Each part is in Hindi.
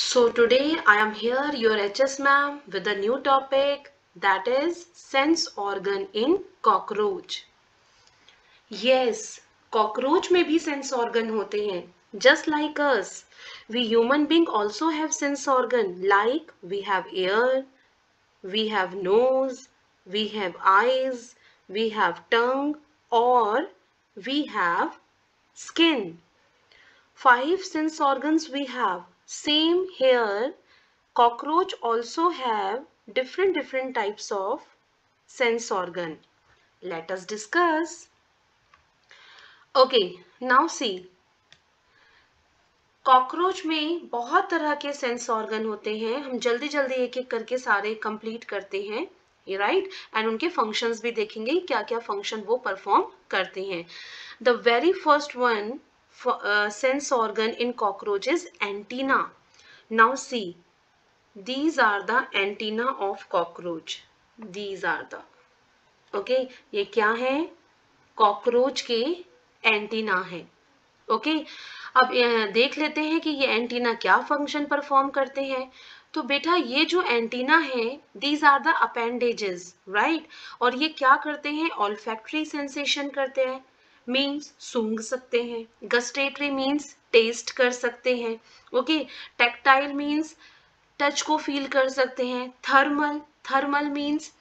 So today I am here, your HS ma'am, with a new topic, that is sense organ in cockroach. Yes, cockroach में भी sense organ होते हैं. Just like us, we human being also have sense organ. Like we have ear, we have nose, we have eyes, we have tongue, or we have skin. 5 sense organs we have. Same here. Cockroach also have different types of sense organ. Let us discuss. Okay, now see. Cockroach में बहुत तरह के सेंस ऑर्गन होते हैं. हम जल्दी जल्दी एक एक करके सारे कंप्लीट करते हैं, राइट. एंड उनके फंक्शंस भी देखेंगे क्या क्या फंक्शन वो परफॉर्म करते हैं. The very first one sense organ in cockroach is antenna. Now see, these are the antenna of cockroach. These are the, okay, ये क्या है? कॉकरोच के एंटीना है. ओके, अब देख लेते हैं कि ये एंटीना क्या फंक्शन परफॉर्म करते हैं. तो बेटा ये जो एंटीना है, these are the appendages, right. और ये क्या करते हैं? ऑल्फैक्टरी सेंसेशन करते हैं, मीन्स सूंघ सकते हैं. गस्टेटरी मीन्स टेस्ट कर सकते हैं. ओके, टेक्टाइल मीन्स टच को फील कर सकते हैं. थर्मल, थर्मल मीन्स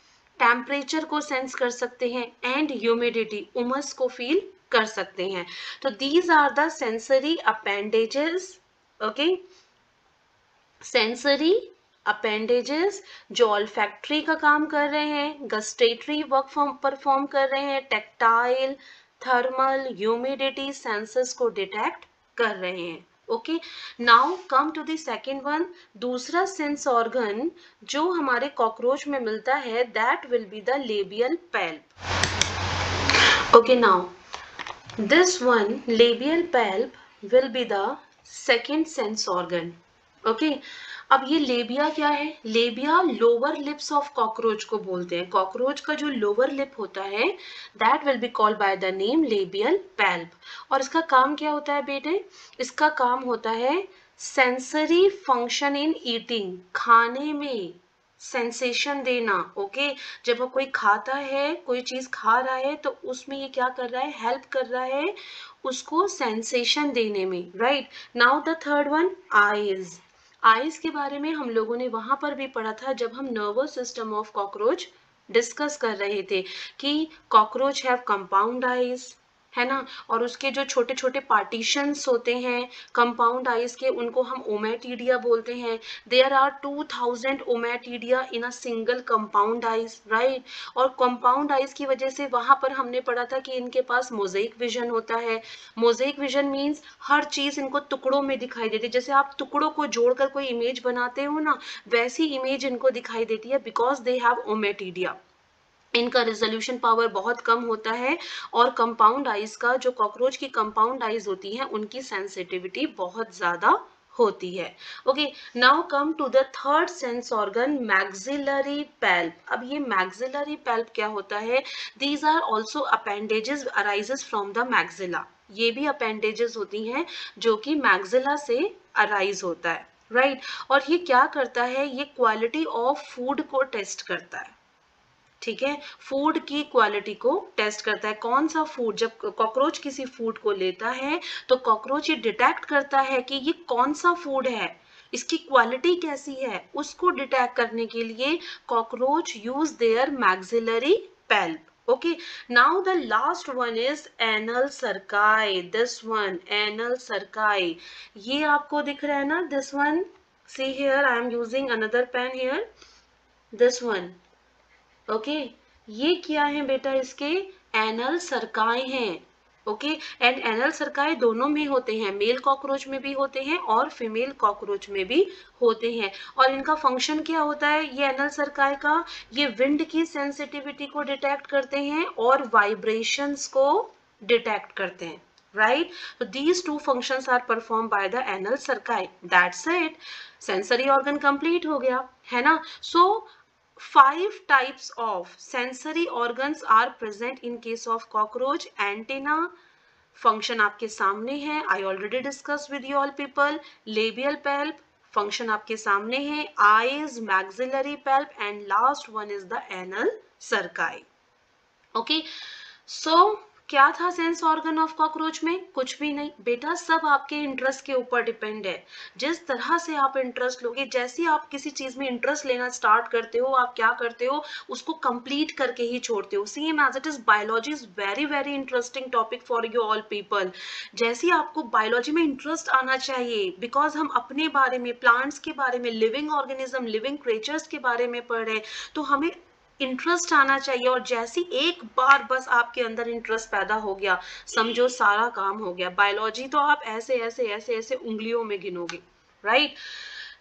टेम्परेचर को सेंस कर सकते हैं. एंड ह्यूमिडिटी, उमस को फील कर सकते हैं. तो these are the sensory appendages. Okay, sensory appendages जो ऑल्फैक्टरी का काम कर रहे हैं, गस्टेटरी वर्क परफॉर्म कर रहे हैं, टेक्टाइल, थर्मल, ह्यूमिडिटी सेंसर्स को डिटेक्ट कर रहे हैं. Okay, now come to the second one. दूसरा सेंस ऑर्गन जो हमारे कॉकरोच में मिलता है, that will be the labial palp. Okay, now this one, labial palp, will be the second sense organ. Okay, अब ये लेबिया क्या है? लेबिया लोअर लिप्स ऑफ कॉकरोच को बोलते हैं. कॉकरोच का जो लोअर लिप होता है, that will be called by the name labial palp. और इसका काम क्या होता है बेटे? इसका काम होता है सेंसरी फंक्शन इन ईटिंग, खाने में सेंसेशन देना. ओके, जब कोई खाता है, कोई चीज खा रहा है, तो उसमें ये क्या कर रहा है? हेल्प कर रहा है उसको सेंसेशन देने में, right. Now the third one, eyes. Eyes के बारे में हम लोगों ने वहां पर भी पढ़ा था जब हम nervous system of cockroach discuss कर रहे थे कि कॉकरोच हैव कंपाउंड आईज, है ना. और उसके जो छोटे छोटे पार्टीशंस होते हैं कंपाउंड आइज के, उनको हम ओमेटिडिया बोलते हैं. There are 2000 ommatidia in a single compound eyes, right. और कंपाउंड आइज की वजह से वहां पर हमने पढ़ा था कि इनके पास मोज़ेक विजन होता है. मोज़ेक विजन मीन्स हर चीज इनको टुकड़ों में दिखाई देती है. जैसे आप टुकड़ों को जोड़कर कोई इमेज बनाते हो ना, वैसी इमेज इनको दिखाई देती है, बिकॉज दे हैव ओमेटिडिया. इनका रेजोल्यूशन पावर बहुत कम होता है. और कंपाउंड आइज का, जो कॉकरोच की कंपाउंड आइज होती हैं, उनकी सेंसिटिविटी बहुत ज्यादा होती है. Okay, now come to the third sense organ, maxillary palp. अब ये मैक्सिलरी पैल्प क्या होता है? These are also appendages arises from the maxilla. ये भी अपेंडेजेस होती हैं जो कि मैक्सिला से अराइज होता है, राइट. और ये क्या करता है? ये क्वालिटी ऑफ फूड को टेस्ट करता है. ठीक है, फूड की क्वालिटी को टेस्ट करता है. कौन सा फूड, जब कॉकरोच किसी फूड को लेता है तो कॉकरोच ये डिटेक्ट करता है कि ये कौन सा फूड है, इसकी क्वालिटी कैसी है. उसको डिटेक्ट करने के लिए cockroach use their maxillary palp. Okay, now the last one is anal cerci. This one, anal cerci. ये आपको दिख रहा है ना? This one, see here, I am using another pen here. This one. Okay, ये क्या है बेटा? इसके एनल सरकाए हैं. ओके, एंड एनल सरकाए दोनों में होते हैं, मेल कॉकरोच में भी होते हैं और फीमेल कॉकरोच में भी होते हैं. और इनका फंक्शन क्या होता है ये एनल सरकाए का? ये विंड की सेंसिटिविटी को डिटेक्ट करते हैं और वाइब्रेशंस को डिटेक्ट करते हैं, right. So these two functions are performed by the anal cerci. That's it. Sensory organ complete हो गया, है ना. So 5 types of sensory organs are present in case of cockroach. Antenna function आपके सामने है. I already discussed with you all people. Labial palp, function आपके सामने है, eyes, maxillary palp and last one is the anal cerci. Okay, so क्या था सेंस ऑर्गन ऑफ कॉकरोच में? कुछ भी नहीं बेटा, सब आपके इंटरेस्ट के ऊपर डिपेंड है। जिस तरह से आप इंटरेस्ट लोगे, जैसे आप किसी चीज में इंटरेस्ट लेना स्टार्ट करते हो, आप क्या करते हो, उसको कंप्लीट करके ही छोड़ते हो। Same as it is biology is very very interesting topic for you all people. जैसे आपको बायोलॉजी में इंटरेस्ट आना चाहिए, बिकॉज हम अपने बारे में, प्लांट्स के बारे में, लिविंग ऑर्गेनिज्म, लिविंग क्रिएचर्स के बारे में पढ़ रहे हैं, तो हमें इंटरेस्ट आना चाहिए। और जैसे एक बार बस आपके अंदर इंटरेस्ट पैदा हो गया, समझो सारा काम हो गया। बायोलॉजी तो आप ऐसे ऐसे ऐसे ऐसे उंगलियों में गिनोगे, राइट।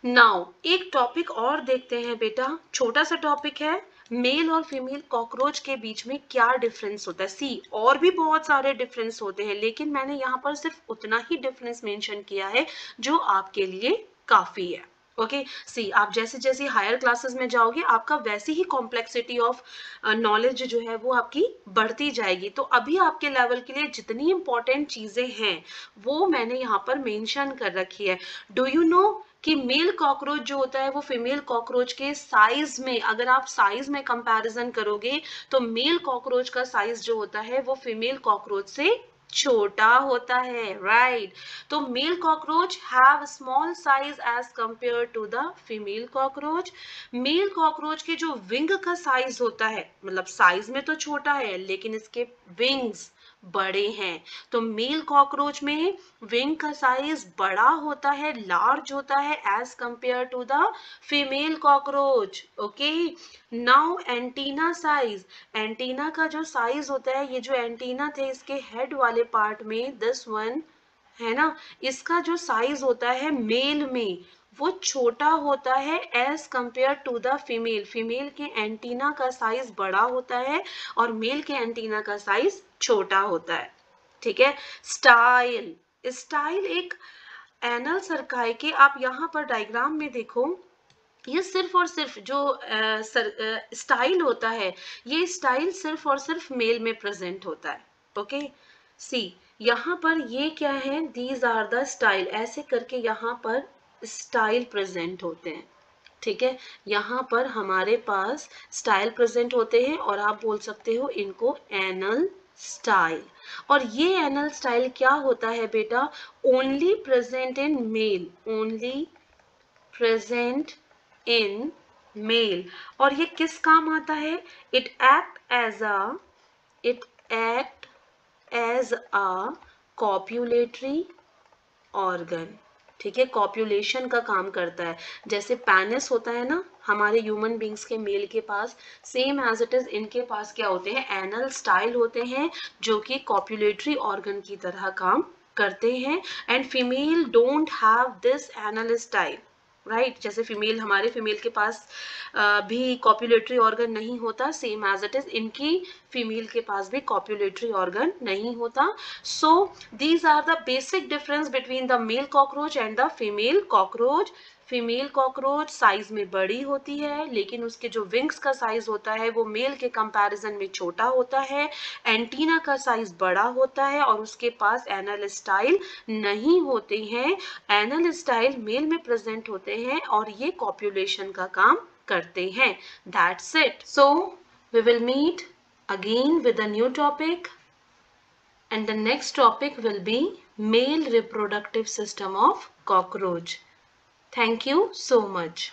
नाउ एक टॉपिक और देखते हैं बेटा, छोटा सा टॉपिक है, मेल और फीमेल कॉकरोच के बीच में क्या डिफरेंस होता है। सी, और भी बहुत सारे डिफरेंस होते हैं, लेकिन मैंने यहाँ पर सिर्फ उतना ही डिफरेंस मेंशन किया है जो आपके लिए काफी है। ओके, सी, आप जैसे जैसे हायर क्लासेस में जाओगे, आपका वैसी ही कॉम्प्लेक्सिटी ऑफ नॉलेज जो है वो आपकी बढ़ती जाएगी। तो अभी आपके लेवल के लिए जितनी इंपॉर्टेंट चीजें हैं वो मैंने यहाँ पर मेंशन कर रखी है। डू यू नो कि मेल कॉकरोच जो होता है वो फीमेल कॉकरोच के साइज में, अगर आप साइज में कंपैरिजन करोगे तो मेल कॉकरोच का साइज जो होता है वो फीमेल कॉकरोच से छोटा होता है, राइट। तो male cockroach have small size as compare to the female cockroach. Male cockroach के जो विंग का साइज होता है, मतलब साइज में तो छोटा है लेकिन इसके विंग्स बड़े हैं। तो मेल कॉकरोच में विंग का साइज बड़ा होता है, लार्ज होता है as compare to the female cockroach. Okay, now antenna size, antenna का जो साइज होता है, ये जो एंटीना थे इसके हेड वाले पार्ट में, दिस वन है ना, इसका जो साइज होता है मेल में वो छोटा होता है as compare to the female. Female के एंटीना का साइज बड़ा होता है और मेल के एंटीना का साइज छोटा होता है, ठीक है। स्टाइल, स्टाइल एक एनल सर्काई के, आप यहाँ पर डायग्राम में देखो, ये सिर्फ और सिर्फ जो स्टाइल होता है, ये स्टाइल सिर्फ और सिर्फ मेल में प्रेजेंट होता है। ओके, सी, यहाँ पर ये क्या है, दीज आर द स्टाइल, ऐसे करके यहाँ पर स्टाइल प्रेजेंट होते हैं, ठीक है। यहाँ पर हमारे पास स्टाइल प्रेजेंट होते हैं और आप बोल सकते हो इनको एनल स्टाइल। और ये एनल स्टाइल क्या होता है बेटा, only present in male, only present in male. और ये किस काम आता है, it act as a copulatory organ, ठीक है, कॉप्युलेशन का काम करता है। जैसे पेनिस होता है ना हमारे ह्यूमन बींग्स के मेल के पास, सेम एज इट इज इनके पास क्या होते हैं, एनल स्टाइल होते हैं, जो कि कॉप्युलेटरी ऑर्गन की तरह काम करते हैं। And female don't have this anal style, right. जैसे फीमेल, हमारे फीमेल के पास भी कॉप्युलेटरी ऑर्गन नहीं होता, सेम एज इट इज इनकी फीमेल के पास भी कॉप्युलेटरी ऑर्गन नहीं होता। So these are the basic difference between the male cockroach and the female cockroach. Female cockroach size में बड़ी होती है, लेकिन उसके जो विंग्स का साइज होता है वो मेल के कंपैरिजन में छोटा होता है। एंटीना का साइज बड़ा होता है और उसके पास एनल स्टाइल नहीं होते हैं। एनल स्टाइल मेल में प्रेजेंट होते हैं और ये कॉप्युलेशन का काम करते हैं। That's it. So we will meet again with a new topic, and the next topic will be male reproductive system of cockroach. Thank you so much.